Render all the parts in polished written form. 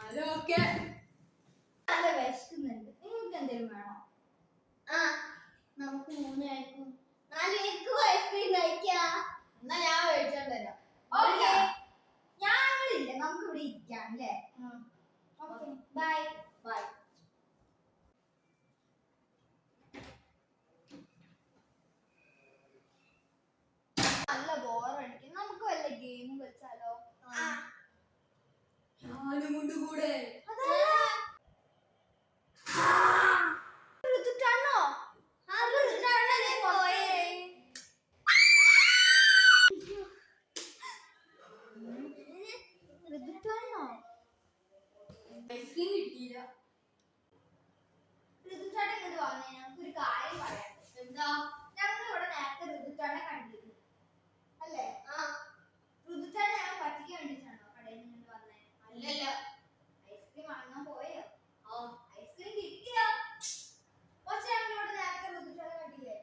അതൊക്കെ നല്ല വിശക്കുന്നുണ്ട്. നിങ്ങൾക്ക് എന്തെങ്കിലും വേണോ? നമുക്ക് 3 പേർക്കും 4 പേർക്കും ഐസ്ക്രീം കഴിക്കാം. എന്നാ ഞാൻ മേടിച്ചോണ്ട് തരാം. ഓക്കെ. ഞങ്ങളില്ല, നമുക്ക് ഇവിടെ ഇരിക്കാം അല്ലേ? Okay bye. ബൈ. നല്ല ബോറടിക്കും. നമുക്ക് വല്ല ഗെയിം കളിച്ചാലോ? ഞാനും കൊണ്ട് കൂടെ. ഐസ്ക്രീം കിട്ടിയില്ല. ഋതുചേട്ടൻ ഇങ്ങോട്ട് വന്നേ, ഞങ്ങൾക്കൊരു കാര്യം പറയാം. എന്താ? ഞങ്ങൾ ഇവിടെ നേരത്തെ ഋതുചേട്ടനെ കണ്ടിരുന്നു അല്ലേ? ഋതുചേട്ടൻ ഞങ്ങൾ പറ്റിക്കാൻ വേണ്ടിട്ടാണോ കടയിൽ നിന്ന് ഇങ്ങോട്ട് വന്നേ? അല്ലല്ല. ഐസ്ക്രീം വാങ്ങാൻ പോയോ? ഐസ്ക്രീം കിട്ടിയോ? പക്ഷെ ഞങ്ങളോട് നേരത്തെ ഋതുചേട്ടനെ കണ്ടില്ലേ?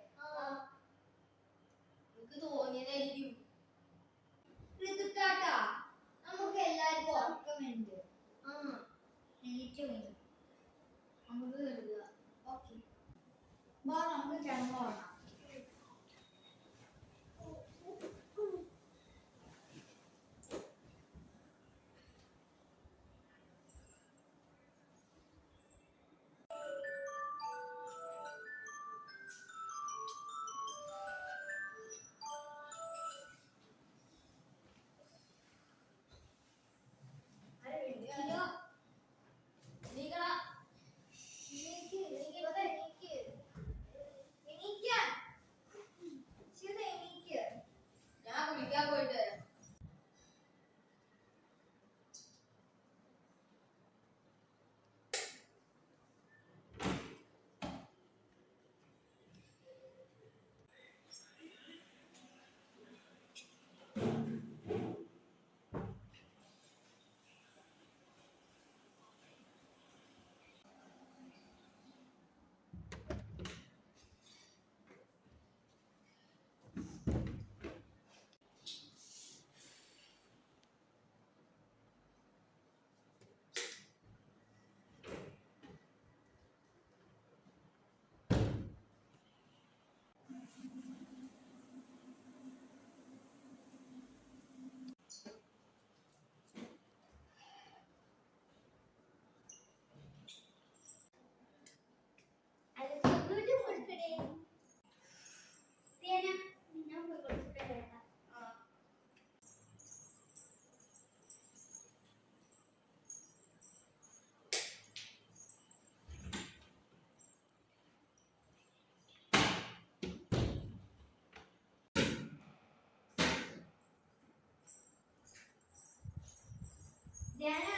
എനിക്ക് തോന്നിയതായിരിക്കും. ഋതുചേട്ടാ, നമുക്ക് എല്ലാവർക്കും ഉറക്കമുണ്ട്. എനിക്ക് വേണ്ടി നമുക്ക് കരുതുക. ഓക്കെ, നമുക്ക് കിടന്നോളാം. ഞാൻ കുളിക്കാൻ പോയിട്ട് വരാം. ധ്യാന